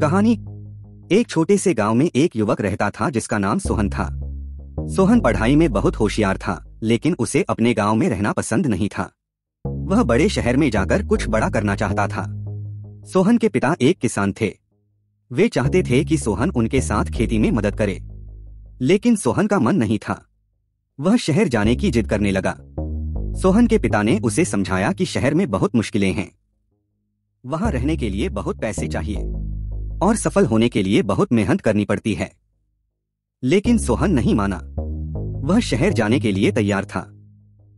कहानी। एक छोटे से गांव में एक युवक रहता था जिसका नाम सोहन था। सोहन पढ़ाई में बहुत होशियार था, लेकिन उसे अपने गांव में रहना पसंद नहीं था। वह बड़े शहर में जाकर कुछ बड़ा करना चाहता था। सोहन के पिता एक किसान थे। वे चाहते थे कि सोहन उनके साथ खेती में मदद करे, लेकिन सोहन का मन नहीं था। वह शहर जाने की जिद करने लगा। सोहन के पिता ने उसे समझाया कि शहर में बहुत मुश्किलें हैं, वहां रहने के लिए बहुत पैसे चाहिए और सफल होने के लिए बहुत मेहनत करनी पड़ती है। लेकिन सोहन नहीं माना। वह शहर जाने के लिए तैयार था।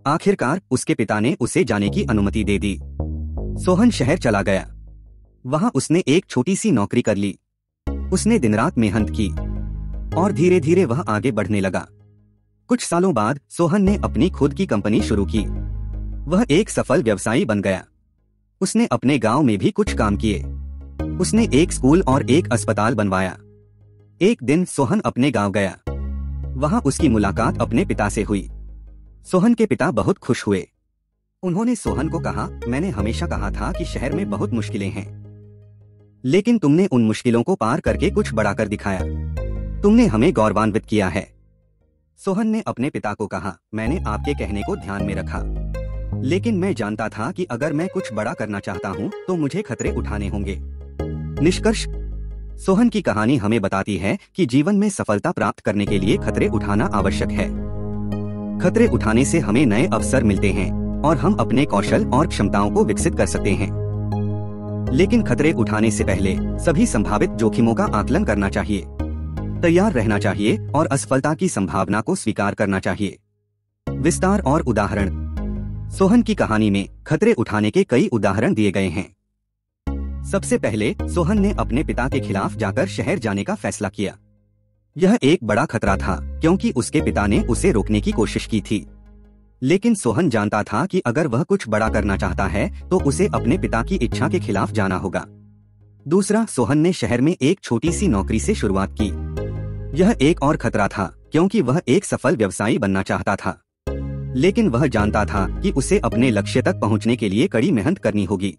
आखिरकार उसके पिता ने उसे जाने की अनुमति दे दी। सोहन शहर चला गया। वहां उसने एक छोटी सी नौकरी कर ली। उसने दिन रात मेहनत की और धीरे धीरे वह आगे बढ़ने लगा। कुछ सालों बाद सोहन ने अपनी खुद की कंपनी शुरू की। वह एक सफल व्यवसायी बन गया। उसने अपने गांव में भी कुछ काम किए। उसने एक स्कूल और एक अस्पताल बनवाया। एक दिन सोहन अपने गांव गया। वहां उसकी मुलाकात अपने पिता से हुई। सोहन के पिता बहुत खुश हुए। उन्होंने सोहन को कहा, मैंने हमेशा कहा था कि शहर में बहुत मुश्किलें हैं, लेकिन तुमने उन मुश्किलों को पार करके कुछ बड़ा कर दिखाया। तुमने हमें गौरवान्वित किया है। सोहन ने अपने पिता को कहा, मैंने आपके कहने को ध्यान में रखा, लेकिन मैं जानता था कि अगर मैं कुछ बड़ा करना चाहता हूँ तो मुझे खतरे उठाने होंगे। निष्कर्ष। सोहन की कहानी हमें बताती है कि जीवन में सफलता प्राप्त करने के लिए खतरे उठाना आवश्यक है। खतरे उठाने से हमें नए अवसर मिलते हैं और हम अपने कौशल और क्षमताओं को विकसित कर सकते हैं। लेकिन खतरे उठाने से पहले सभी संभावित जोखिमों का आकलन करना चाहिए, तैयार रहना चाहिए और असफलता की संभावना को स्वीकार करना चाहिए। विस्तार और उदाहरण। सोहन की कहानी में खतरे उठाने के कई उदाहरण दिए गए हैं। सबसे पहले सोहन ने अपने पिता के खिलाफ जाकर शहर जाने का फैसला किया। यह एक बड़ा खतरा था क्योंकि उसके पिता ने उसे रोकने की कोशिश की थी, लेकिन सोहन जानता था कि अगर वह कुछ बड़ा करना चाहता है तो उसे अपने पिता की इच्छा के खिलाफ जाना होगा। दूसरा, सोहन ने शहर में एक छोटी सी नौकरी से शुरुआत की। यह एक और खतरा था क्योंकि वह एक सफल व्यवसायी बनना चाहता था, लेकिन वह जानता था कि उसे अपने लक्ष्य तक पहुंचने के लिए कड़ी मेहनत करनी होगी।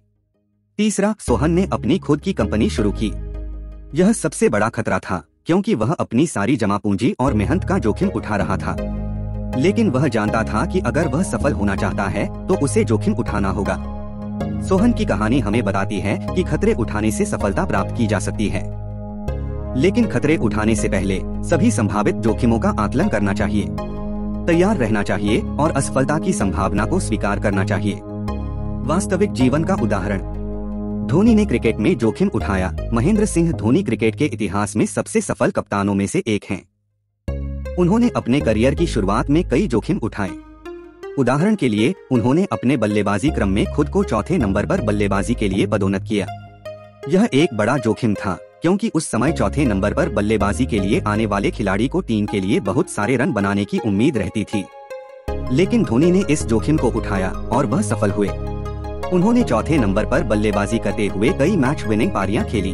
तीसरा, सोहन ने अपनी खुद की कंपनी शुरू की। यह सबसे बड़ा खतरा था क्योंकि वह अपनी सारी जमा पूंजी और मेहनत का जोखिम उठा रहा था, लेकिन वह जानता था कि अगर वह सफल होना चाहता है तो उसे जोखिम उठाना होगा। सोहन की कहानी हमें बताती है कि खतरे उठाने से सफलता प्राप्त की जा सकती है, लेकिन खतरे उठाने से पहले सभी संभावित जोखिमों का आकलन करना चाहिए, तैयार रहना चाहिए और असफलता की संभावना को स्वीकार करना चाहिए। वास्तविक जीवन का उदाहरण। धोनी ने क्रिकेट में जोखिम उठाया। महेंद्र सिंह धोनी क्रिकेट के इतिहास में सबसे सफल कप्तानों में से एक हैं। उन्होंने अपने करियर की शुरुआत में कई जोखिम उठाए। उदाहरण के लिए, उन्होंने अपने बल्लेबाजी क्रम में खुद को चौथे नंबर पर बल्लेबाजी के लिए पदोन्नत किया। यह एक बड़ा जोखिम था क्योंकि उस समय चौथे नंबर पर बल्लेबाजी के लिए आने वाले खिलाड़ी को टीम के लिए बहुत सारे रन बनाने की उम्मीद रहती थी, लेकिन धोनी ने इस जोखिम को उठाया और वह सफल हुए। उन्होंने चौथे नंबर पर बल्लेबाजी करते हुए कई मैच विनिंग पारियां खेली।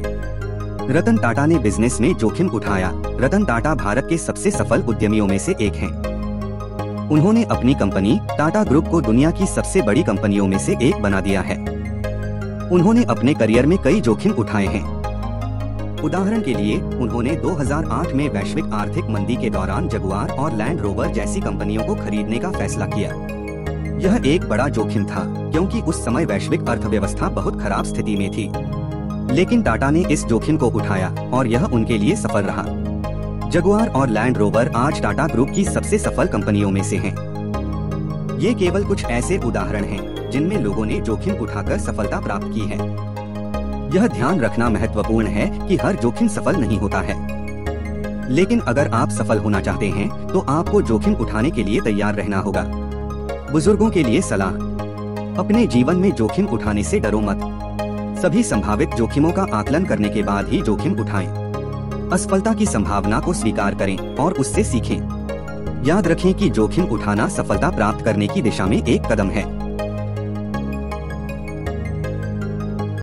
रतन टाटा ने बिजनेस में जोखिम उठाया। रतन टाटा भारत के सबसे सफल उद्यमियों में से एक हैं। उन्होंने अपनी कंपनी टाटा ग्रुप को दुनिया की सबसे बड़ी कंपनियों में से एक बना दिया है। उन्होंने अपने करियर में कई जोखिम उठाए हैं। उदाहरण के लिए, उन्होंने 2008 में वैश्विक आर्थिक मंदी के दौरान जगुआर और लैंड रोवर जैसी कंपनियों को खरीदने का फैसला किया। यह एक बड़ा जोखिम था क्योंकि उस समय वैश्विक अर्थव्यवस्था बहुत खराब स्थिति में थी, लेकिन टाटा ने इस जोखिम को उठाया और यह उनके लिए सफल रहा। जगुआर और लैंड रोवर आज टाटा ग्रुप की सबसे सफल कंपनियों में से हैं। ये केवल कुछ ऐसे उदाहरण हैं जिनमें लोगों ने जोखिम उठाकर सफलता प्राप्त की है। यह ध्यान रखना महत्वपूर्ण है कि हर जोखिम सफल नहीं होता है, लेकिन अगर आप सफल होना चाहते हैं तो आपको जोखिम उठाने के लिए तैयार रहना होगा। बुजुर्गों के लिए सलाह। अपने जीवन में जोखिम उठाने से डरो मत। सभी संभावित जोखिमों का आकलन करने के बाद ही जोखिम उठाएं। असफलता की संभावना को स्वीकार करें और उससे सीखें। याद रखें कि जोखिम उठाना सफलता प्राप्त करने की दिशा में एक कदम है।